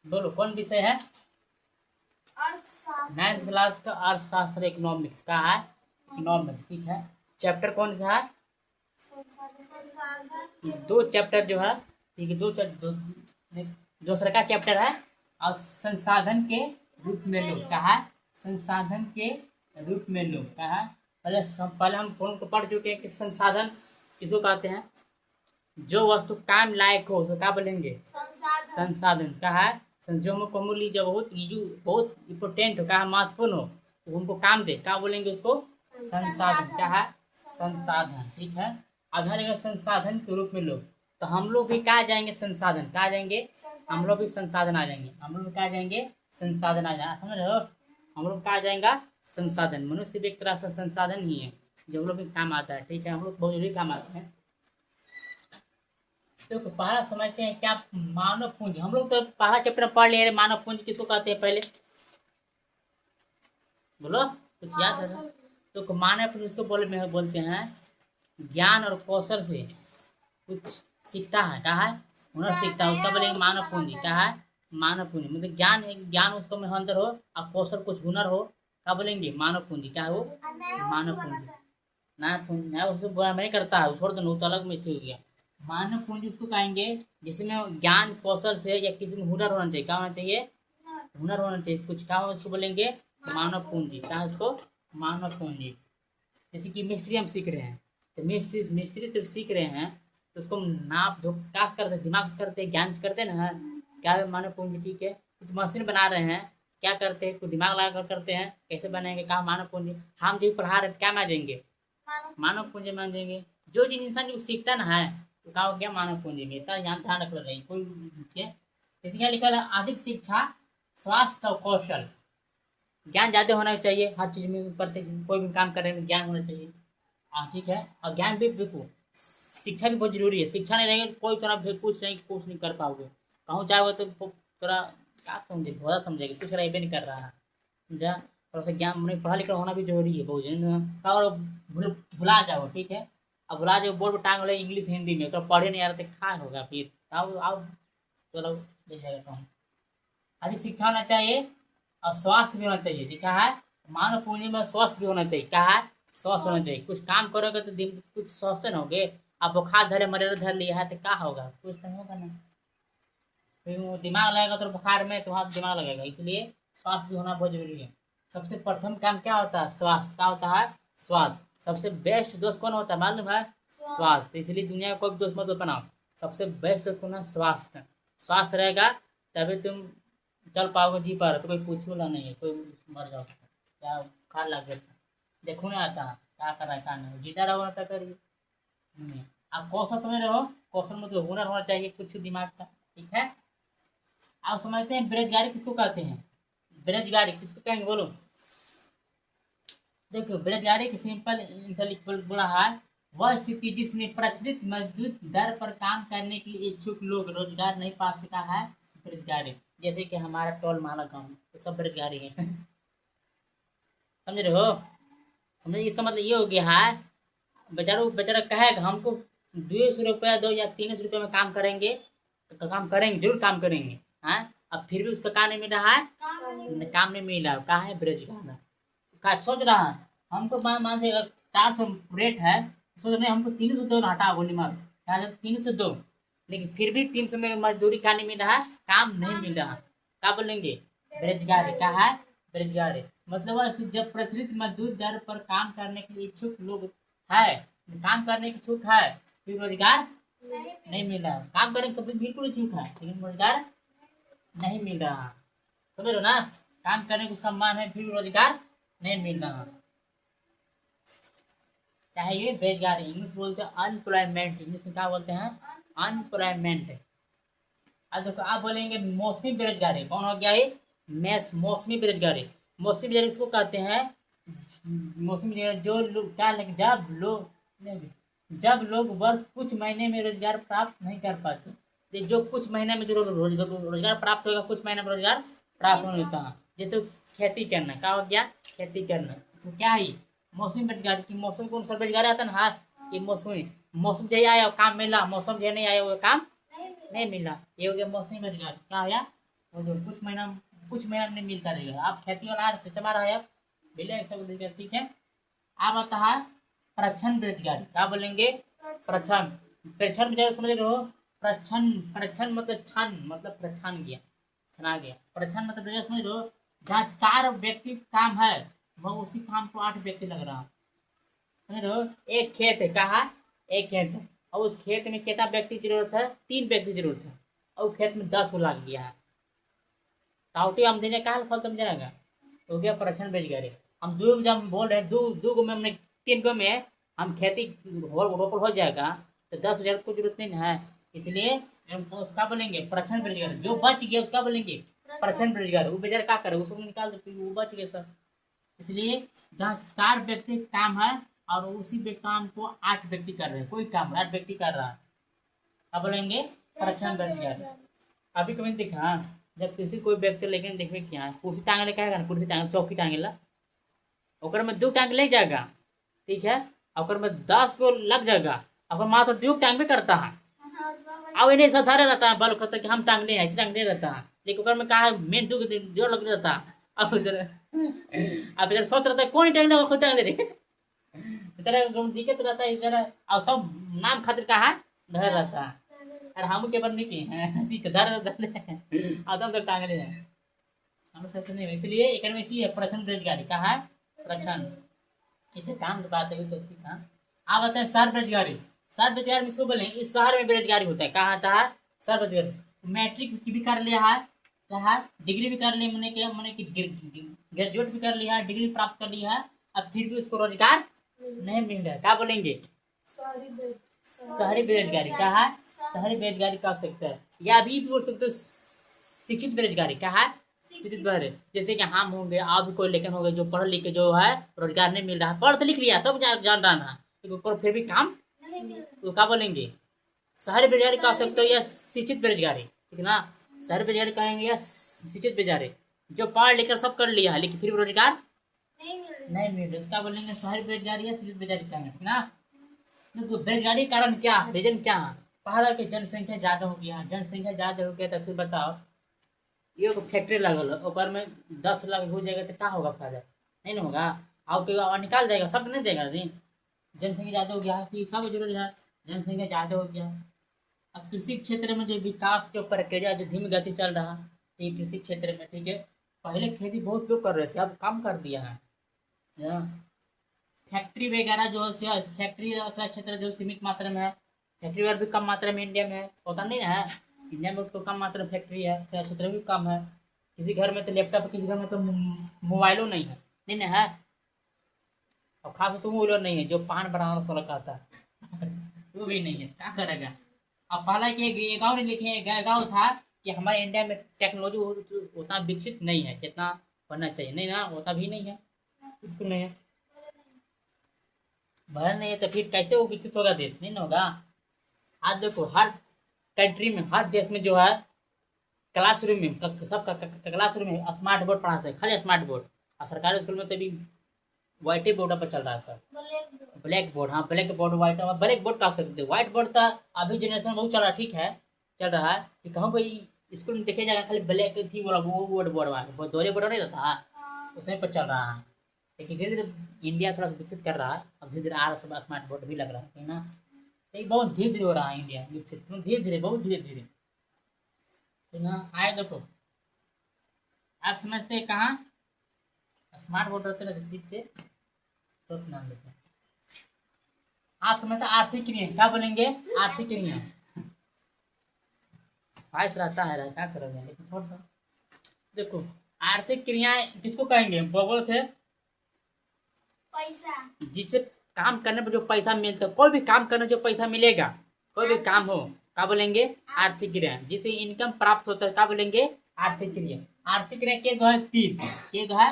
बोलो कौन विषय है? अर्थशास्त्र। 9th क्लास का अर्थशास्त्र इकोनॉमिक्स का है। इकोनॉमिक्स ठीक है। चैप्टर कौन सा है? संसाधन दो चैप्टर जो है, ठीक है, दूसरा का चैप्टर है और संसाधन के रूप में लो क्या है? संसाधन के रूप में लो क्या है? पहले हम फोन को पढ़ चुके हैं कि संसाधन किसको कहते हैं? जो वस्तु काम लायक हो उसको क्या बोलेंगे? संसाधन संसाधन क्या है? जो को मूल्य जब बहुत इम्पोर्टेंट हो, क्या महत्वपूर्ण हो, तो उनको काम दे, क्या बोलेंगे उसको? संसाधन क्या है? संसाधन ठीक है। अब रहेगा संसाधन के रूप में लो, तो हम लोग भी कहा जाएंगे संसाधन, कहा जाएंगे हम लोग भी संसाधन आ जाएंगे, हम लोग भी कहा जाएंगे संसाधन आ जाए, समझ रहे हो? हम लोग कहा जाएगा संसाधन। मनुष्य भी एक तरह से संसाधन ही है जो हम लोग भी काम आता है, ठीक है, हम लोग बहुत जरूरी काम आते हैं। तो पहला समझते हैं क्या? मानव पूंजी। हम लोग तो पहला चैप्टर पढ़ लिए, मानव पूंजी किसको कहते हैं पहले बोलो, कुछ याद है? तो मानव पूंजी उसको बोलते हैं ज्ञान और कौशल से कुछ सीखता है, क्या है? हुनर सीखता है, उसका बोलेंगे मानव पूंजी। क्या है? मानव पूंजी मतलब ज्ञान है, ज्ञान उसको में अंदर हो और कौशल कुछ हुनर हो, क्या बोलेंगे? मानव पूंजी। क्या है वो? मानव पूंजी। ना पूंजी ना उसको बुरा नहीं करता है, छोड़ दो, तो अलग में थी हो गया। मानव पूंजी उसको कहेंगे जिसमें ज्ञान कौशल से या किसी में हुनर होना चाहिए। क्या होना चाहिए? हुनर होना चाहिए कुछ। क्या हो उसको बोलेंगे? मानव पूंजी। क्या है उसको? मानव पूंजी। जैसे कि मिस्त्री हम सीख रहे हैं, तो मिस्त्री जब सीख रहे हैं तो उसको नाप जो कास करते हैं, दिमाग से करते हैं, ज्ञान से करते हैं ना। क्या है? मानव पूंजी ठीक है। कुछ मशीन बना रहे हैं, क्या करते हैं? कुछ दिमाग लगा कर करते हैं, कैसे बनाएंगे? कहा मानव पूंजी। हम जो पढ़ा रहे हैं क्या मान जाएंगे? मानव पूंजी मान जाएंगे। जो चीज इंसान जो सीखता ना है तो कहा हो गया मानव पूंजी में। इतना ध्यान रख रही कोई ठीक है। जैसे क्या लिखा है? अधिक शिक्षा, स्वास्थ्य और कौशल। ज्ञान ज़्यादा होना चाहिए हर चीज़ में, प्रत्येक कोई भी काम करने में ज्ञान होना चाहिए। हाँ ठीक है। और ज्ञान भी देखो, शिक्षा भी बहुत जरूरी है। शिक्षा नहीं रहेगी कोई तरह भी कुछ नहीं कर पाओगे। कहूँ चाहोगे तो थोड़ा क्या समझे, थोड़ा समझेगा, कुछ रहेबे नहीं कर रहा है। समझा? थोड़ा सा ज्ञान नहीं, पढ़ा लिखा होना भी जरूरी है बहुत जरूरी। और भुला जाओ ठीक है। अब भुला जाओ, बोर्ड पर टांग लो इंग्लिश हिंदी में, तो पढ़े नहीं आ रहा तो खा होगा फिर। आओ चलो ले जाएगा कहूँ। अधिक शिक्षा होना चाहिए और स्वास्थ्य भी होना चाहिए। लिखा है मानव पूंजी में स्वास्थ्य भी होना चाहिए। क्या है? स्वस्थ होना चाहिए। कुछ काम करोगे तो दिन कुछ स्वस्थ न होगे। आप बुखार धरे मलेरिया धर लिया है तो क्या होगा? कुछ नहीं होगा ना। फिर वो दिमाग लगेगा तो बुखार में तो हाथ दिमाग लगेगा, इसलिए स्वास्थ्य भी होना बहुत जरूरी है। सबसे प्रथम काम क्या होता है? स्वास्थ्य। क्या होता है? स्वास्थ्य। सबसे बेस्ट दोस्त कौन होता है मालूम है? स्वास्थ्य। इसलिए दुनिया में कोई भी दोस्त मत बनाओ, सबसे बेस्ट दोस्त कौन है? स्वास्थ्य। स्वास्थ्य रहेगा तभी तुम चल पाओगे, जी पा रहे तो कोई पूछो ला नहीं है, कोई मर जाओ क्या बुखार लग गया था, देखो नहीं आता है क्या कर रहा है क्या नहीं, जीता रहो ना करिए। आप कौशल समझ रहे हो? कौशल मतलब हुनर होना चाहिए कुछ दिमाग का, ठीक है। आप समझते हैं बेरोजगारी किसको कहते हैं? बेरोजगारी किसको कहेंगे बोलो? देखो बेरोजगारी की सिंपल बोला है, वह स्थिति जिसमें प्रचलित मजदूर दर पर काम करने के लिए इच्छुक लोग रोजगार नहीं पा सका है, बेरोजगारी। जैसे कि हमारा टोल माला गाँव तो सब बेरोजगारी है। समझ रहे हो? समझिए इसका मतलब ये हो गया है, बेचारा बेचारा कहेगा हमको 200 रुपया दो या 300 रुपये में काम करेंगे, तो काम करेंगे, जरूर काम करेंगे। हाँ, अब फिर भी उसका काम नहीं मिल रहा है, काम नहीं मिल रहा है, कहा है बेरोजगार। का सोच रहा है हमको मान लीजिए 400 रेट है, सोच रहे हमको 300 दो, हटा गोली मारो, 300 दो, लेकिन फिर भी 300 में मजदूरी का नहीं मिल रहा है, काम नहीं मिल रहा। क्या बोलेंगे? बेरोजगारी। क्या है? बेरोजगारी मतलब वह जब प्रचलित मजदूर दर पर काम करने के लिए इच्छुक लोग है, काम करने की इच्छुक है, फिर रोजगार नहीं मिल रहा। काम करने की सब बिल्कुल इच्छुक है लेकिन रोजगार नहीं मिल रहा। समझ लो ना? काम करने का उसका मन है फिर रोजगार नहीं मिल रहा। क्या है ये? बेरोजगारी। इंग्लिश बोलते हैं अनएम्प्लॉयमेंट, इंग्लिश में क्या बोलते हैं? अनएम्प्लॉयमेंट। अब देखो आप बोलेंगे मौसमी बेरोजगारी। कौन हो गया ये? मौसमी बेरोजगारी। मौसमी बेरोजगारी उसको कहते हैं, मौसमी बेरोजगारी जो लोग क्या लगे जब लोग वर्ष कुछ महीने में रोजगार प्राप्त नहीं कर पाते। जो कुछ महीने में जो रोजगार प्राप्त होगा, कुछ महीने में रोजगार प्राप्त नहीं होता है। जैसे खेती करना, क्या हो गया? खेती करना तो क्या है? मौसमी बेरोजगारी की मौसम कौन सा बेरोजगार आता है ना। हाँ, ये मौसमी, मौसम जो आया वो काम मिला, मौसम जो नहीं आया वो काम नहीं मिला, ये हो गया मौसमी बेरोजगार। क्या हो गया? वो जो कुछ महीना में मिलता रहेगा। आप खेती वाला सिस्टम आ रहा है, आप मिलेगा सब मिलेगा, ठीक है। आप आता है प्रच्छन्न बेरोजगारी, क्या बोलेंगे? प्रच्छन्न। प्रच्छन्न बेरोजगारी समझ रहे हो? प्रच्छन्न मतलब छन, मतलब प्रच्छन्न गया, छना गया। प्रच्छन्न मतलब बेरोजगार समझ रहे हो? जहाँ 4 व्यक्ति काम है, वह उसी काम को 8 व्यक्ति लग रहा है, समझ रहे हो? एक खेत है, कहा एक खेत है, और उस खेत में कितना व्यक्ति की जरूरत है? 3 व्यक्ति की जरूरत है, और खेत में 10 लग गया है। काउटी हम देने का फल तुम जाएगा, तो गया प्रच्छन्न बेरोजगारी। हम जब हम बोल रहे हैं दो गो में हमने 3 गो में हम खेती रोपण हो जाएगा, तो 10,000 को जरूरत नहीं है, इसलिए हम उसका बोलेंगे प्रच्छन्न बेरोजगारी। जो बच गया उसका बोलेंगे प्रच्छन्न बेरोजगारी। वो बेचारा क्या करे, उसको निकाल दो, वो बच गया सर। इसलिए जहाँ 4 व्यक्ति काम है और उसी पे काम को 8 व्यक्ति कर रहे हैं, कोई काम 8 व्यक्ति कर रहा है, क्या बोलेंगे? प्रच्छन्न बेरोजगारी। अभी कभी देखा, जब किसी कोई व्यक्ति लेकिन देखिए क्या है, कुर्सी टांगने का है, कुर्सी टांग चौकी टांगेला, ओकर में 2 टांग ले जाएगा, ठीक है, ओकर में 10 गो लग जाएगा, ओकर माँ तो 2 टांग भी करता है, अब इन्हें सब धरे रहता है, बल कहता है कि हम टांगने हैं, ऐसे टांगने रहता है, लेकिन ओकर में कहा है मेन 2 जोर लग रहता है। अब जरा सोच रहा था कौन टांगने को टांग दे रहे, जरा दिक्कत रहता है जरा, अब सब नाम खातिर कहा धर रहता है, और हम के बन नहीं किए हैं, हंसी के धर आदम तक टांगने हैं, हम सच नहीं। इसलिए एक में इसी है प्रच्छन्न बेरोजगारी, कहा है प्रच्छन्न। इतने काम की बात है तो सीखा। आप बताएं शहर बेरोजगारी। शहर बेरोजगारी इसको बोले, इस शहर में बेरोजगारी होता है, कहाँ आता है? शहर बेरोजगारी। मैट्रिक भी कर लिया है, कहा डिग्री भी कर ली, मैंने कि ग्रेजुएट भी कर लिया है, डिग्री प्राप्त कर लिया है, अब फिर भी उसको रोजगार नहीं मिल रहा है, क्या बोलेंगे? शहरी बेरोजगारी। कहा शहरी बेरोजगारी कह सकते हैं, या अभी भी बोल सकते हो शिक्षित बेरोजगारी। क्या है? शिक्षित बेरोजगारी। जैसे कि हम होंगे, आप भी कोई लेकिन होंगे जो पढ़ लिख के जो है रोजगार नहीं मिल रहा है, पढ़ तो लिख लिया, सब जान रहा है, लेकिन फिर भी काम, तो क्या बोलेंगे? शहरी बेरोजगारी कह सकते हो या शिक्षित बेरोजगारी, ठीक है ना? शहरी बेरोजगारी कहेंगे या शिक्षित बेरोजगारी, जो पढ़ लिख कर सब कर लिया है लेकिन फिर भी रोजगार नहीं मिल रहा, इसका बोलेंगे शहरी बेरोजगारी या शिक्षित बेरोजगारी कहेंगे, ठीक ना? देखो बेरोजगारी कारण क्या, रीजन क्या है? पहला कि जनसंख्या ज्यादा हो गया, जनसंख्या ज्यादा हो गया तो फिर बताओ, ये फैक्ट्री लगल है, ओकर में 10 लाख हो जाएगा तो क्या होगा फायदा? नहीं ना होगा, और निकाल जाएगा, सब नहीं देगा नहीं। जनसंख्या ज़्यादा हो गया है कि सब जरूरी है, जनसंख्या ज़्यादा हो गया। अब कृषि क्षेत्र में जो विकास के प्रक्रिया जो धीमी गति चल रहा है, ये कृषि क्षेत्र में, ठीक है, पहले खेती बहुत लोग कर रहे थे, अब कम कर दिया है। फैक्ट्री वगैरह जो फैक्ट्री क्षेत्र जो सीमित मात्रा में है, फैक्ट्री वगैरह भी कम मात्रा में इंडिया में होता नहीं है, इंडिया में तो कम मात्रा में फैक्ट्री है, शहर क्षेत्र भी कम है। किसी घर में तो लैपटॉप, किसी घर में तो मोबाइलों नहीं है, नहीं ना है, और खास तो वो लोग नहीं है जो पान बनाना सोलह कहता है वो भी नहीं है, क्या करेगा? अब पहला कि एक गाँव ने लिखे, गाँव था कि हमारे इंडिया में टेक्नोलॉजी उतना विकसित नहीं है जितना बनना चाहिए, नहीं ना, उतना भी नहीं है, बिल्कुल नहीं है, भर नहीं है, तो फिर कैसे वो विकसित होगा देश? नहीं ना होगा। आज देखो हर कंट्री में, हर देश में जो है क्लासरूम में सबका क्लासरूम में स्मार्ट बोर्ड पढ़ा से, खाली स्मार्ट बोर्ड, और सरकारी स्कूल में तो अभी व्हाइट बोर्ड पर चल रहा है सर, ब्लैक बोर्ड, हाँ black board white, black board कह सकते, व्हाइट बोर्ड का अभी जनरेशन बहुत चल रहा है, ठीक है चल रहा है, कि कहूँ कोई स्कूल में देखे जाएगा खाली ब्लैक थी बोला, वो बोर्ड वहाँ दोहरे बोर्ड नहीं रहता, उसमें पर चल रहा है। लेकिन धीरे धीरे इंडिया थोड़ा सा विकसित कर रहा है, अब धीरे धीरे आ रहा सब स्मार्ट बोर्ड भी लग रहा है ना, ये बहुत धीरे धीरे हो रहा है इंडिया विकसित, धीरे धीरे, बहुत धीरे धीरे, तो ना आए। देखो आप समझते हैं कहाँ स्मार्ट बोर्ड रहते ना सीखते तो नाम लेते हैं। आप समझते आर्थिक क्रिया, क्या बोलेंगे? आर्थिक क्रिया ख्वाहिश रहता है, क्या करोगे, लेकिन छोड़ दो। देखो आर्थिक क्रियाएं किसको कहेंगे? बोल थे पैसा, जिससे काम करने पर जो पैसा मिलता है, कोई भी काम करने जो पैसा मिलेगा, कोई भी काम हो, क्या बोलेंगे? आर्थिक क्रिया। जिससे इनकम प्राप्त होता है, क्या बोलेंगे? आर्थिक क्रिया। आर्थिक क्रिया के गो है 3, के गो है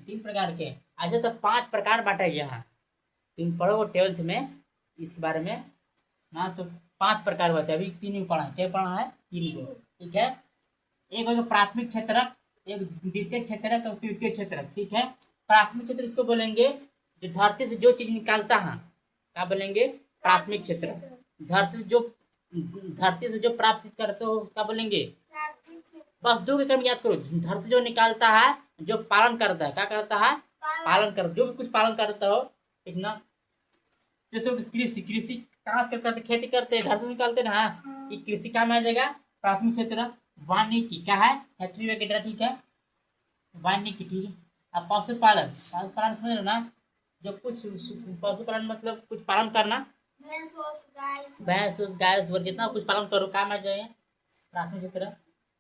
3 प्रकार के। अच्छा तो 5 प्रकार बांटा गया है, तुम पढ़ो 12th में इसके बारे में ना, तो 5 प्रकार होते हैं, अभी 3 ही पढ़ा है, क्या पढ़ा है? 3 को, ठीक है। एक हो प्राथमिक क्षेत्र, एक द्वितीय क्षेत्र, तो तृतीय क्षेत्र, ठीक है। प्राथमिक क्षेत्र इसको बोलेंगे जो धरती से जो चीज निकालता है, क्या बोलेंगे? प्राथमिक क्षेत्र। धरती से जो प्राप्त करते हो क्या बोलेंगे? बस दो के क्रम याद करो। धरती जो निकालता है, जो पालन करता है, क्या करता है? पालन कर, जो भी कुछ पालन करता हो, ठीक ना। जैसे कृषि, कृषि कहाँ करते, खेती करते हैं, घर से निकालते ना। ये कृषि काम आ जाएगा। प्राथमिक क्षेत्र। वानिकी क्या है? फैक्ट्री वगैरह, ठीक है। वानिकी, ठीक है। अब पशुपालन, पशुपालन समझ रहे हो ना? जो कुछ पशुपालन मतलब कुछ पालन करना, भैंस भैंस गाय सुअर जितना कुछ पालन करो, काम आ जाएगा प्राथमिक क्षेत्र।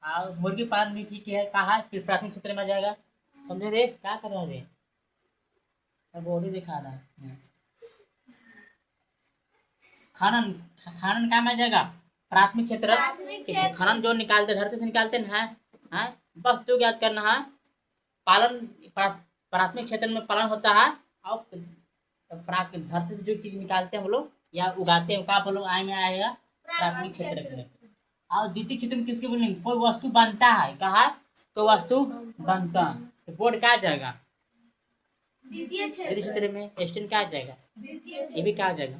और मुर्गी पालन भी ठीक है, कहा कि प्राथमिक क्षेत्र में आ जाएगा। समझे रे? क्या कर रहा है रे? बॉडी दिखा रहा है। खनन, खनन काम आ जाएगा प्राथमिक क्षेत्र। खनन जो निकालते धरती से निकालते ना है, बस तो याद करना है। पालन प्राथमिक क्षेत्र में पालन होता है। और धरती से जो चीज निकालते हैं वो लोग या उगाते हैं, क्या बोलो आय में आएगा प्राथमिक क्षेत्र के लिए। और द्वितीय क्षेत्र में किसके बोलेंगे? कोई वस्तु बनता है, कहा कोई वस्तु बनता है, तो बोर्ड क्या आ जाएगा? द्वितीय क्षेत्र में। स्टेन क्या आ जाएगा? ये भी क्या आ जाएगा?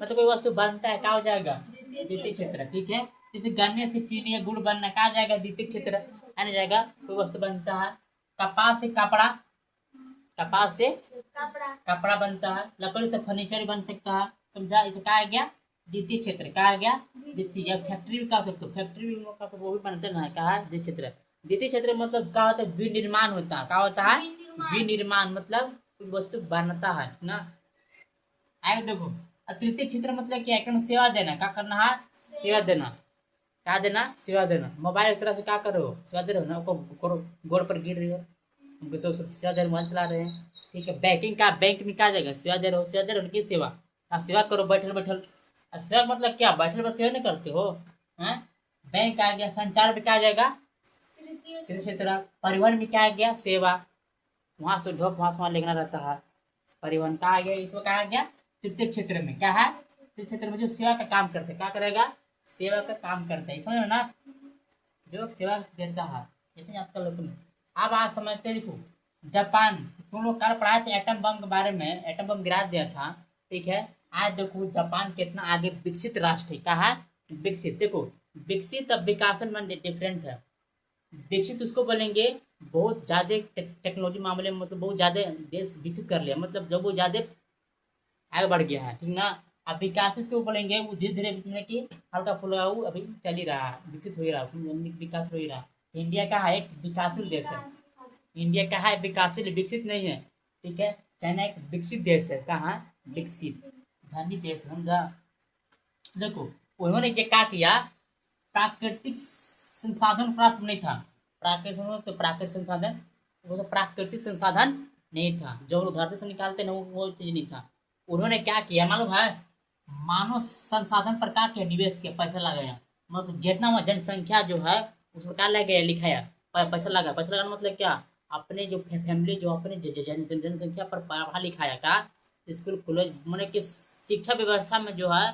मतलब कोई वस्तु बनता है, क्या हो जाएगा? द्वितीय क्षेत्र, ठीक है। जैसे गन्ने से चीनी या गुड़ बनना, क्या आ जाएगा? द्वितीय क्षेत्र आने जाएगा। कोई वस्तु बनता है। कपास से कपड़ा, कपास से कपड़ा बनता है। लकड़ी से फर्नीचर बन सकता है, समझा? इसे क्या आ गया? द्वितीय क्षेत्र। क्या आ गया? द्वितीय। फैक्ट्री भी कह सकते हो, फैक्ट्री भी वो भी बनते ना, कहा द्वितीय क्षेत्र। द्वितीय क्षेत्र मतलब क्या होता है? विनिर्माण होता है। क्या होता है? विनिर्माण मतलब कोई वस्तु बनता है ना। आगे देखो, तृतीय क्षेत्र मतलब क्या है? सेवा देना। क्या करना है? सेवा देना। क्या देना? सेवा देना। मोबाइल एक तरह से क्या कर रहे हो? सेवा दे रहे हो ना। गोड़ पर गिर रही हो, सेवा दे रहे, मोबाइल चला रहे हैं, ठीक है। बैंकिंग का, बैंक में क्या जाएगा? सेवा दे रहे हो, सेवा दे रहे हो, उनकी सेवा। आप सेवा करो बैठल बैठल। अब सेवा मतलब क्या? बैठल बैठल सेवा नहीं करते हो हैं? बैंक आ गया। संचार में क्या आ जाएगा? तृतीय क्षेत्र। परिवहन में क्या आ गया? सेवा। वहां से ढोक वहां से वहां लेना रहता है, परिवहन का आ गया। इसमें क्या आ गया? तृतीय क्षेत्र में क्या है? तृतीय क्षेत्र में जो सेवा का काम करते, क्या करेगा? सेवा का काम करता है, समझ ना? जो सेवा देता है, इतनी याद कर लो तुम। अब आप समझते, देखो जापान, तुम लोग कल पढ़ाए थे एटम बम के बारे में, एटम बम गिरा दिया था, ठीक है। आज देखो जापान कितना आगे विकसित राष्ट्र है। कहा विकसित। देखो विकसित और विकासन में डिफरेंट है। विकसित उसको बोलेंगे बहुत ज़्यादा टेक्नोलॉजी मामले में, मतलब बहुत ज़्यादा देश विकसित कर लिया, मतलब जब वो ज़्यादा आगे बढ़ गया है, ठीक ना। अब विकास इसको बोलेंगे वो धीरे धीरे मतलब कि हल्का फुल्का वो अभी चल ही रहा है, विकसित हो ही रहा है, विकास हो ही रहा है। इंडिया का है एक विकासशील देश है। इंडिया का है विकासशील, विकसित नहीं है, ठीक है। चाइना एक विकसित देश है। कहाँ? विकसित धनी देश, समझा? देखो उन्होंने ये क्या किया, प्राकृतिक संसाधन प्राप्त नहीं था। प्राकृतिक संसाधन तो प्राकृतिक संसाधन, वो सब प्राकृतिक संसाधन नहीं था, जो लोग धरती से निकालते ना वो चीज नहीं था। उन्होंने क्या किया मालूम है? मानव संसाधन पर क्या किया? निवेश किया, पैसा लगाया। मतलब जितना वहाँ जनसंख्या जो है उस पर क्या लगाया? लिखाया, पैसा लगा। पैसा लगाना मतलब क्या? अपने जो फैमिली जो अपने जनसंख्या पर पढ़ा लिखाया का स्कूल कॉलेज, मैंने कि शिक्षा व्यवस्था में जो है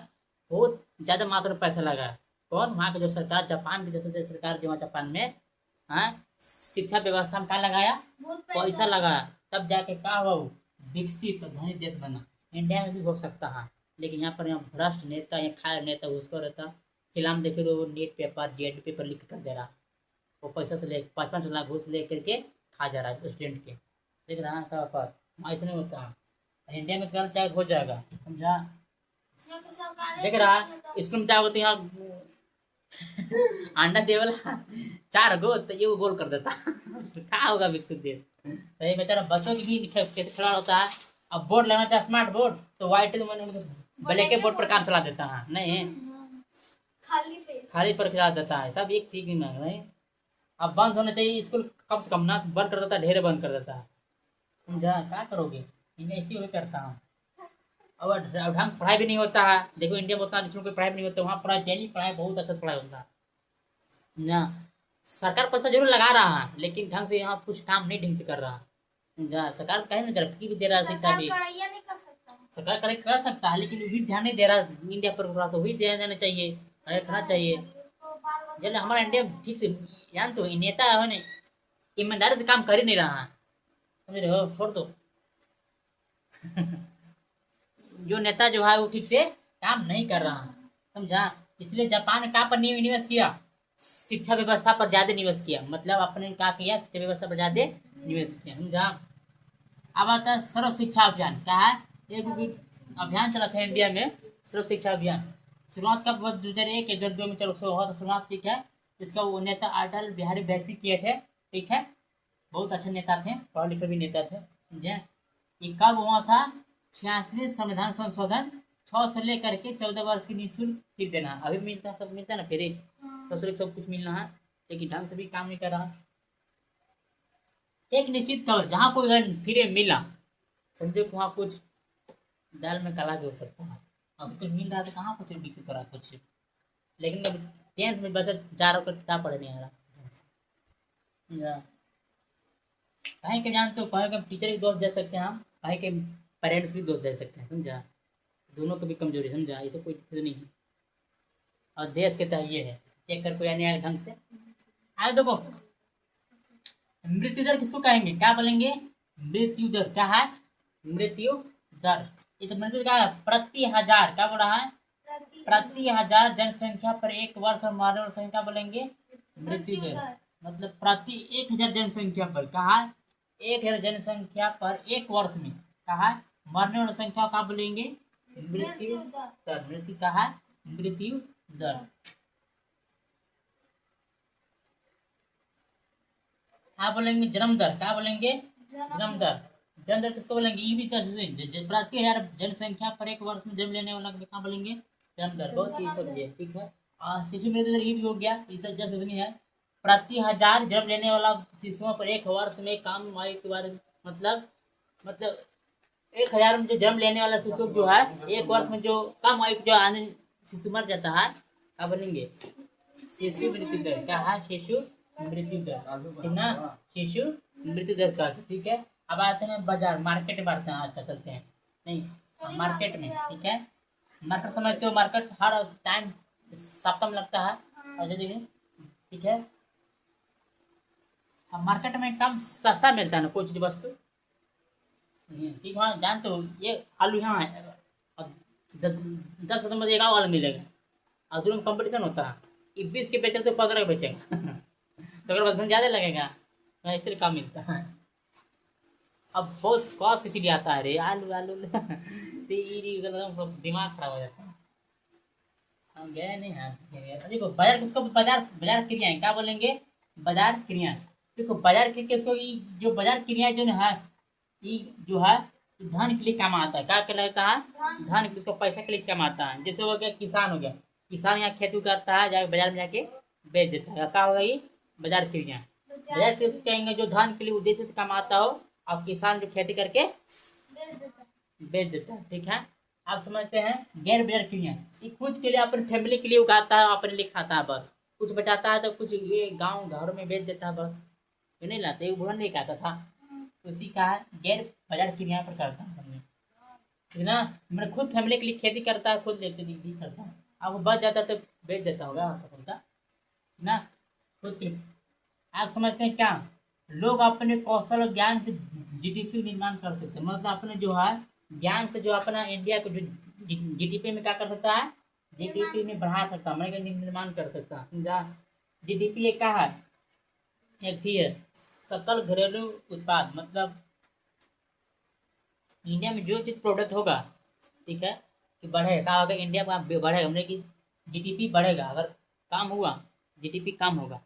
बहुत ज़्यादा मात्रा में पैसा लगा। कौन? वहाँ की जो सरकार, जापान की जैसे सरकार जो है जापान में, हाँ, शिक्षा व्यवस्था में क्या लगाया? पैसा लगाया। तब जाके क्या हुआ? वो विकसित और धनी देश बना। इंडिया में भी हो सकता है, लेकिन यहाँ पर यहाँ भ्रष्ट नेता या खाया नेता उसको रहता। फिल्म देखे तो नेट पेपर जेड पेपर लिख कर दे रहा, वो पैसा से ले 5-5 लाख घूस ले करके खा जा रहा है स्टूडेंट के, देख रहा है सब पर। ऐसा नहीं होता है इंडिया में, कल चाहे हो जाएगा, समझा? देख रहा है स्कूल में चाहे तो यहाँ अंडा दे वाला 4 गो तो ये गोल कर देता क्या होगा विकसित देश? तो ये बेचारा बच्चों की भी कैसे खिलाड़ होता है। अब बोर्ड लेना चाहे स्मार्ट बोर्ड तो व्हाइट ब्लैक के बोर्ड पर काम चला देता है, नहीं खाली पर खिला देता है। सब एक सीख नहीं। अब बंद होना चाहिए स्कूल कम से कम ना, बंद कर देता है, ढेर बंद कर देता है, समझा? क्या करोगे? इन्हें इसी वही करता हूँ। और ढंग से पढ़ाई भी नहीं होता है। देखो इंडिया में उतना जिसमें कोई पढ़ाई भी नहीं होता, वहाँ पढ़ाई डेली पढ़ाई बहुत अच्छा से पढ़ाई होता है ना। सरकार पैसा जरूर लगा रहा है, लेकिन ढंग से यहाँ कुछ काम नहीं ढंग से कर रहा है। सरकार कहे ना जरा फी भी दे रहा है, शिक्षा भी सरकार करे कर सकता है, लेकिन वो भी ध्यान नहीं दे रहा इंडिया पर, थोड़ा सा वही ध्यान देना चाहिए, रखना चाहिए। जब हमारा इंडिया ठीक से जान तो नेता है ना ईमानदारी से काम कर ही नहीं रहा है, समझ रहे हो? छोड़ दो जो नेता जो है वो ठीक से काम नहीं कर रहा है, समझा? इसलिए जापान ने कहाँ पर निवेश किया? शिक्षा व्यवस्था पर ज्यादा निवेश किया, मतलब अपने क्या किया, शिक्षा व्यवस्था पर ज्यादा निवेश किया, समझा। अब आता है सर्व शिक्षा अभियान। क्या है? एक अभियान चला था इंडिया में, सर्व शिक्षा अभियान। शुरुआत कब हुआ? 2001 या 2002 में चलो हुआ था शुरुआत, ठीक है। इसका वो नेता अटल बिहारी वाजपेयी किए थे, ठीक है। बहुत अच्छे नेता थे, पढ़े लिखे भी नेता थे, समझे। ये कब हुआ था? 86वें संविधान संशोधन 6 से लेकर के 14 वर्ष की निःशुल्क फीस देना। अभी मिलता, सब मिलता ना फ्री, ससुर सब कुछ मिलना है, लेकिन ढंग से भी काम नहीं कर रहा। एक निश्चित कवर, जहाँ कोई अगर फ्री मिला, समझो कि वहाँ कुछ दाल में काला भी हो सकता है। अब कुछ मिल रहा है तो कहाँ कुछ विकसित हो रहा कुछ, लेकिन अब 10th में बजट 4 रुपये किताब पढ़े नहीं आ रहा। कहीं के जानते हो, कहीं के टीचर की दोस्त दे सकते हैं हम, कहीं के पेरेंट्स भी दोस्त दे सकते हैं, समझा। दोनों को भी कमजोरी, समझा, ये सब कोई दिक्कत नहीं है। और देश के तहत ये है, चेक कर कोई अन्याय ढंग से आगे देखो। मृत्यु दर किसको कहेंगे? क्या बोलेंगे? मृत्यु दर। क्या है? मृत्यु दर। ये तो मृत्यु क्या है? प्रति हजार। क्या बोल रहा है? प्रति हजार जनसंख्या पर एक वर्ष, और मरने वाली संख्या बोलेंगे मृत्यु दर। मतलब प्रति 1000 जनसंख्या पर, कहा 1000 जनसंख्या पर एक वर्ष में, कहा मरने वाली संख्या का बोलेंगे मृत्यु दर। मृत्यु कहा मृत्यु दर। क्या बोलेंगे? जन्म दर। क्या बोलेंगे? जन्म दर। जन्म दर किसको बोलेंगे? ये भी प्रति 1000 जनसंख्या पर एक वर्ष में जन्म लेने वाला क्या बोलेंगे? जन्म दर। बहुत ही सब है, ठीक है। शिशु मृत्यु दर ये भी हो गया, ये सब जैसे नहीं है। प्रति 1000 जन्म लेने वाला शिशुओं पर एक वर्ष में कम आयु के बारे में, मतलब 1000 में जो जन्म लेने वाला शिशु जो है, एक वर्ष में जो कम आयु जो आने शिशु मर जाता है, क्या बोलेंगे? शिशु मृत्यु दर। क्या है? शिशु मृत्यु दर, ठीक ना। शिशु मृत्यु दर का, ठीक है। अब आते हैं बाजार, मार्केट में बढ़ते हैं। अच्छा चलते हैं, नहीं मार्केट में, ठीक है। मार्केट समझते हो? मार्केट हर टाइम सप्ताह में लगता है, और ठीक है। मार्केट में कम सस्ता मिलता है ना कोई चीज वस्तु, ठीक है। जानते हो ये आलू यहाँ है, और 10 में एक आलू मिलेगा, और दोनों में कंपटीशन होता है। ये 20 के बेच रहे तो 15 के बेचेगा तो अगर बस ज़्यादा लगेगा, तो इसलिए कम मिलता है। अब बहुत कॉस्ट की चीज आता है रे, आलू आलू तो दिमाग खराब हो जाता है। हम गए नहीं हैं। देखो बाजार किसको? बाजार, बाजार क्रियाएं। क्या बोलेंगे? बाजार क्रियाएं। देखो बाजार क्रिया किसको? जो बाजार क्रियाएं जो है, ये जो है धन के लिए काम आता है। क्या कहलाता है? धन के लिए, उसको पैसा के लिए काम आता है। जैसे हो गया किसान, हो गया किसान, यहाँ खेती करता है, जाके बाजार में जाके बेच देता है। क्या होगा? ये बाजार क्रिया। बाजार क्रिया कहेंगे जो धन के लिए उद्देश्य से कमाता हो, और किसान जो खेती करके बेच देता है, ठीक है। आप समझते हैं? गैर बाजार क्रिया, ये खुद के लिए, अपनी फैमिली के लिए उगाता है, अपने लिए खाता है बस। कुछ बचाता है तो कुछ ये गाँव घरों में बेच देता है बस, ये नहीं लाते, वो नहीं खाता था। तो इसी का है गैर बाजार क्रिया पर करता है, ठीक ना। मैंने खुद फैमिली के लिए खेती करता है, खुद लेते भी करता है, अब वो बच जाता है तो बेच देता होगा आपका ना, खुद के लिए। आप समझते हैं क्या? लोग अपने कौशल और ज्ञान से जीडीपी निर्माण कर सकते हैं। मतलब अपने जो है ज्ञान से जो अपना इंडिया को जो जीडीपी में क्या कर सकता है? जीडीपी में बढ़ा सकता है, मैं निर्माण कर सकता है, समझा। जीडीपी एक क्या है? एक थी है सकल घरेलू उत्पाद। मतलब इंडिया में जो चीज प्रोडक्ट होगा, ठीक है, कि बढ़ेगा, क्या होगा? इंडिया का बढ़ेगा, मतलब कि जीडीपी बढ़ेगा। अगर काम हुआ, जीडीपी कम होगा,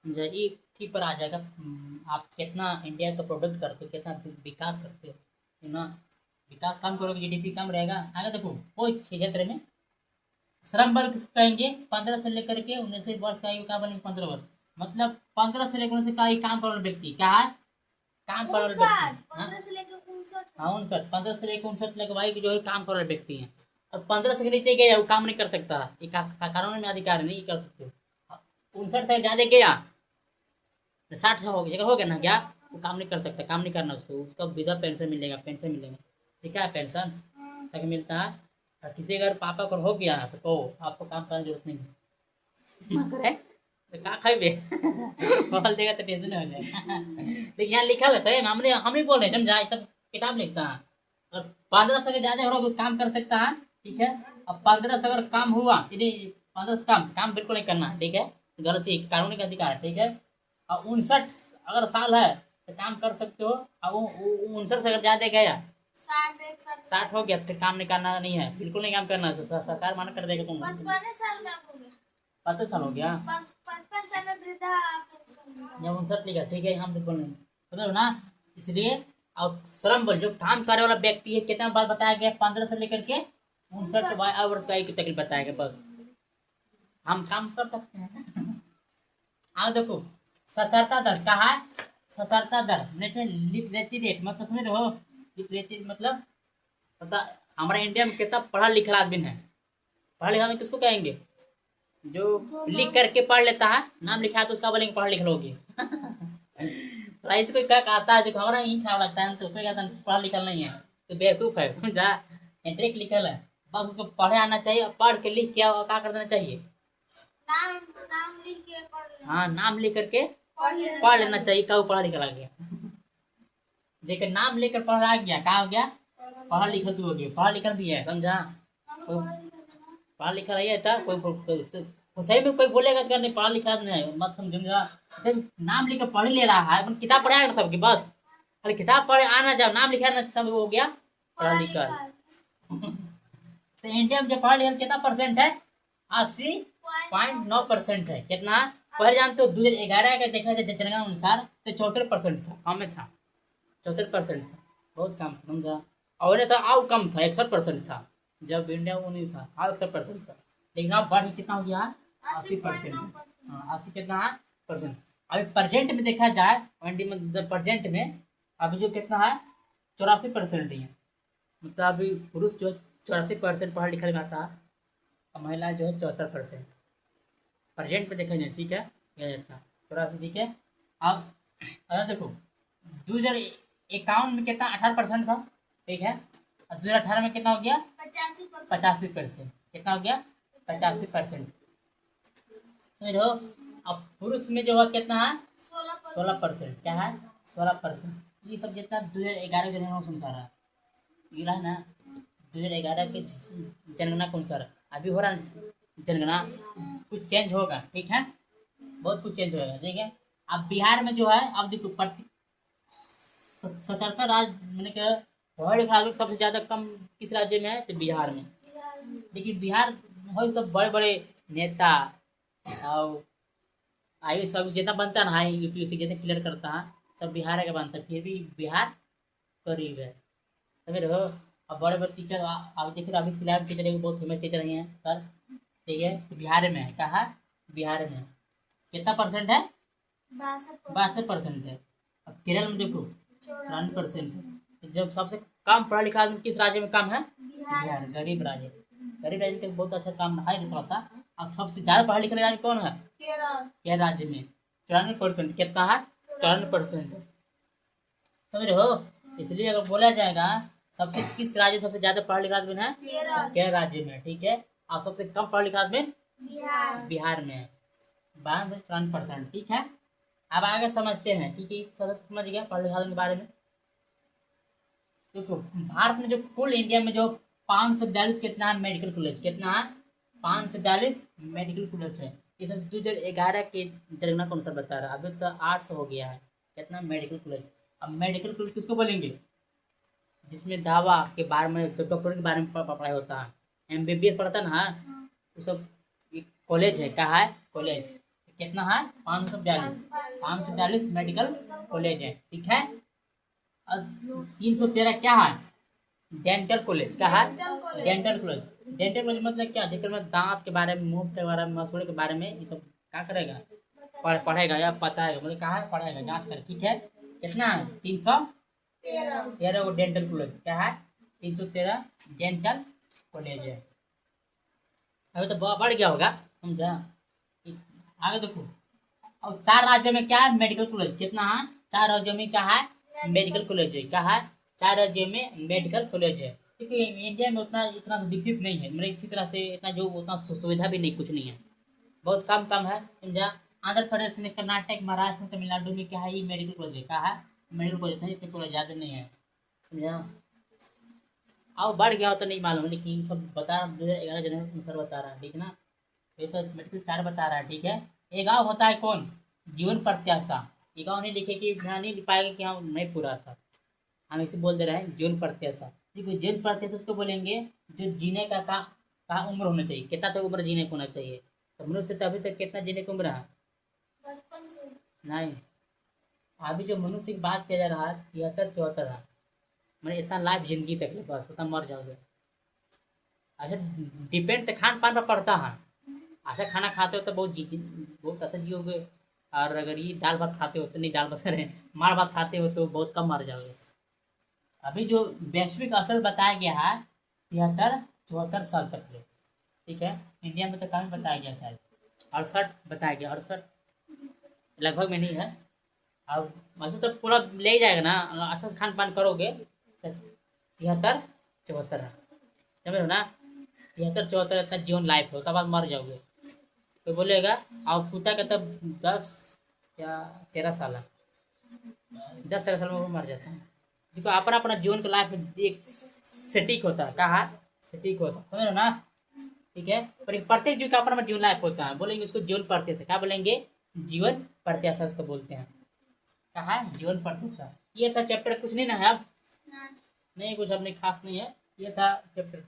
ये ठीक पर आ जाएगा। आप कितना इंडिया का प्रोडक्ट करते हो, कितना विकास करते हो, है ना। विकास कम करोगे, जीडीपी कम रहेगा। आगे देखो कोई क्षेत्र में श्रम बल किसको कहेंगे? 15 से लेकर के 19 वर्ष का आयु का बनेंगे 15 वर्ष। मतलब 15 से लेकर 19 का ही काम कर व्यक्ति, क्या है? काम कर व्यक्ति, हाँ 15 से लेकर 59। हाँ 59, 15 से लेकर 59 तक भाई जो है काम कर रहे व्यक्ति हैं। और 15 से नीचे गया वो काम नहीं कर सकता, ये कानून में अधिकार नहीं कर सकते। 59 से ज्यादा गया, 60 हो गया, हो गया ना क्या, वो काम नहीं कर सकता, काम नहीं करना उसको, उसका विधवा पेंशन मिलेगा, पेंशन मिलेगा, ठीक है। पेंशन सब मिलता है। और किसी अगर पापा को हो गया तो कहो आपको काम करने की जरूरत नहीं है, ना करे तो का खाइबे बोल देगा तो टेंशन हो जाएगा लेकिन यहाँ लिखा हुआ है सही, हम नहीं बोल रहे, समझा। ये सब किताब लिखता है। और 15 से ज्यादा हो रहा तो काम कर सकता है, ठीक है। अब 15 से अगर काम हुआ, यदि 15 से कम काम बिल्कुल नहीं करना, ठीक है, गलती कानूनी का अधिकार, ठीक है। और 59 अगर साल है तो काम कर सकते हो, और 59 से अगर ज़्यादा गया 60 हो गया तो फिर काम नहीं करना, नहीं है, बिल्कुल नहीं काम करना है, सरकार मना कर देगा तुम। 55 साल में आप हो गया, 55 साल हो गया 55 साल में वृद्धा पेंशन मिला। जब 59 लिखा, ठीक है, हम बिल्कुल नहीं, मतलब ना, इसलिए। और श्रम बल जो काम करने वाला व्यक्ति है, कितना बात बताया गया, 15 से लेकर के 59 वर्ष का एक तक बताया गया, बस हम काम कर सकते हैं। हाँ देखो, साक्षरता दर कहा है, साक्षरता दर लिटरेसी रेट, मतलब समझ रहे हो, लिटरेसी मतलब पता, हमारे इंडिया में कितना पढ़ा लिखा आदमी है। पढ़ा लिखा आदमी किसको कहेंगे, जो लिख करके पढ़ लेता है, नाम लिखा है तो उसका बोलेंगे पढ़ा लिखा होगी। पढ़ाई से कोई क्या कहता है, जो हमारा ही खराब लगता है, तो कोई कहता है पढ़ा लिखा नहीं है तो बेवकूफ़ है, समझा, ट्रिक लिखल है, बस उसको पढ़े आना चाहिए, और पढ़ के लिख के क्या कर देना चाहिए, नाम नाम लिख के पढ़ लेना। हाँ, नाम लिख करके पढ़ पढ़ लेना चाहिए, कब पढ़ा लिखा लग गया। देखिए नाम लेकर पढ़ा गया, कहा हो गया, पढ़ा लिखा तू हो गया, पढ़ा लिखा भी है, समझा, पढ़ा लिखा नहीं है कोई सही में कोई बोलेगा कि नहीं पढ़ा लिखा नहीं है, मत समझूंगा। जब नाम लिखकर पढ़ ले रहा है, अपन किताब पढ़ाएगा ना सबकी, बस अरे किताब पढ़े आना जाओ, नाम लिखा ना सब हो गया पढ़ा लिखा। तो इंडिया में जो पढ़ा लिखा कितना परसेंट है, 80.9% है, कितना, पहले जानते हो 2011 का देखा जाए जनगणना अनुसार तो 74% था, कम में था, 74% था, बहुत कम, समझा। और था और कम था, 61% था, जब इंडिया वो नहीं था, और 61% था, लेकिन अब बढ़ कितना हो गया, 80%। हाँ, 80 कितना है परसेंट। अभी प्रेजेंट में देखा जाए, इंडिया में प्रेजेंट में अभी जो कितना है, 84% ही है, मतलब अभी पुरुष जो 84% पढ़ा लिखा में आता है, और महिला जो है 74% प्रेजेंट में देखा जाए, ठीक है, यह था 84, ठीक है। अब अगर देखो 2051 में कितना 18% था, ठीक है, और 2018 में कितना हो गया, 85%, कितना हो गया, 85%, समझ लो। अब पुरुष में जो है कितना है, 16%, क्या है, 16%। ये सब जितना 2011 जनगणना अनुसार है, ये रहा ना 2011 के जनगणना के अनुसार अभी हो रहा है जनगणना, कुछ चेंज होगा, ठीक है, बहुत कुछ चेंज होगा, ठीक है। अब बिहार में जो है, अब देखो 77 राज्य मैंने कहा पढ़े लिखे लोग सबसे ज़्यादा कम किस राज्य में है, तो बिहार में। लेकिन बिहार वही सब बड़े बड़े नेता और आई सब जितना बनता है ना, यूपीएससी जितना क्लियर करता है, सब बिहार का बनता है, फिर भी बिहार करीब है, समझ रहे हो। अब बड़े बड़े टीचर अब देखिए, अभी फिलहाल टीचर एक बहुत फेमस टीचर ही हैं सर, ठीक है, तो बिहार में है, कहा बिहार में कितना परसेंट है, 62% है। अब केरल में देखो 94% है। तो जब सबसे कम पढ़ा लिखा आदमी किस राज्य में कम है, बिहार, गरीब राज्य, गरीब राज्य का बहुत अच्छा काम है थोड़ा सा। अब सबसे ज़्यादा पढ़ा लिखा राज्य कौन है, केरल राज्य में 94%, कितना है, 94% है, समझ रहे हो। इसलिए अगर बोला जाएगा सबसे किस राज्य में सबसे ज्यादा पढ़ा लिखा आदमी है, केरल राज्य में, ठीक है। और सबसे कम पढ़ा लिखा आदमी बिहार में 92%, ठीक है। अब आगे समझते हैं, ठीक है, समझ गया पढ़ा लिखा आदमी के बारे में। देखो भारत में जो कुल इंडिया में जो 542 कितना है मेडिकल कॉलेज, कितना है, 542 मेडिकल कॉलेज है। ये सब 2011 के जनगणना के अनुसार बता रहा है, अभी तो 800 हो गया है, कितना मेडिकल कॉलेज। अब मेडिकल कॉलेज किसको बोलेंगे, जिसमें दवा के बारे में, तो डॉक्टर के बारे में पढ़ाई होता है, एमबीबीएस पढ़ता ना, वो सब कॉलेज है, कहा है कॉलेज, कितना है, 542 मेडिकल कॉलेज है, ठीक है। और 313 क्या है, डेंटल कॉलेज, क्या है, डेंटल कॉलेज। डेंटल कॉलेज मतलब क्या, जिसमें में दांत के बारे में, मुंह के बारे में, मसूड़े के बारे में, ये सब क्या करेगा, पढ़ेगा या पता है, मतलब कहा है पढ़ेगा, जांच कर, ठीक है। कितना है, 313 वो डेंटल कॉलेज, क्या है, 313 डेंटल कॉलेज है। अभी तो बढ़ गया होगा, समझा। आगे देखो, और 4 राज्यों में क्या है, मेडिकल कॉलेज, कितना है, 4 राज्यों में क्या है, मेडिकल कॉलेज है, क्या है, 4 राज्यों में मेडिकल कॉलेज है। क्योंकि इंडिया में उतना इतना विकसित नहीं है, मतलब इसी तरह से इतना जो उतना सुविधा भी नहीं, कुछ नहीं है, बहुत कम है, समझा। आंध्र प्रदेश में, कर्नाटक, महाराष्ट्र में, तमिलनाडु में क्या है, ये मेडिकल कॉलेज है, क्या है, मेडिकल कॉलेज है, इतने कॉलेज ज़्यादा नहीं है, समझा। अब बढ़ गया हो तो नहीं मालूम, लेकिन सब बता 2011 जनवरी अनुसार बता रहा है, ठीक ना। ये तो मेडिकल 4 बता रहा है, ठीक है। एक गाँव होता है कौन, जीवन प्रत्याशा। ये गाँव नहीं लिखे कि यहाँ नहीं लिख पाएगा कि हाँ नहीं पूरा था, हम इसे बोल दे रहे हैं जीवन प्रत्याशा। देखो जीवन प्रत्याशा उसको बोलेंगे जो जीने का उम्र होना चाहिए, कितना तक उम्र जीने को होना चाहिए। तो मनुष्य तो अभी तक कितना जीने की उम्र है? बचपन से। नहीं, अभी जो मनुष्य की बात किया जा रहा है 73-74 है, मैंने इतना लाइफ जिंदगी तक ले, बस उतना मर जाओगे। अच्छा, डिपेंड तो खान पान पर पड़ता है। अच्छा खाना खाते हो तो बहुत अच्छा जियोगे, और अगर ये दाल भात खाते हो तो नहीं, दाल भात करें मार भात खाते हो तो बहुत कम मर जाओगे। अभी जो वैश्विक असर बताया गया है 73-74 साल तक ले, ठीक है। इंडिया में तो कम बताया गया, शायद 68 बताया गया, 68 लगभग में नहीं है। अब वैसे तो पूरा ले ही जाएगा ना, अच्छा से खान पान करोगे तो 73-74 है, समझ रहे हो ना। 73-74 इतना जीवन लाइफ हो, तब बाद मर जाओगे। तो बोलेगा आप पूछता का तब 10 या 13 साल है, 10-13 साल में वो मर जाता है। देखो अपना अपना जीवन का लाइफ एक सटीक होता है, कहा सटीक होता है, समझ रहे हो ना, ठीक है। पर एक प्रत्येक जीव का अपना अपना जीवन लाइफ होता है, बोलेंगे उसको जीवन प्रत्याशा। क्या बोलेंगे? जीवन प्रत्याशा से बोलते हैं। कहा है जीवन प्रत्याशा। ये था चैप्टर, कुछ नहीं ना है अब, ना नहीं कुछ अब नहीं खास नहीं है, ये था चैप्टर।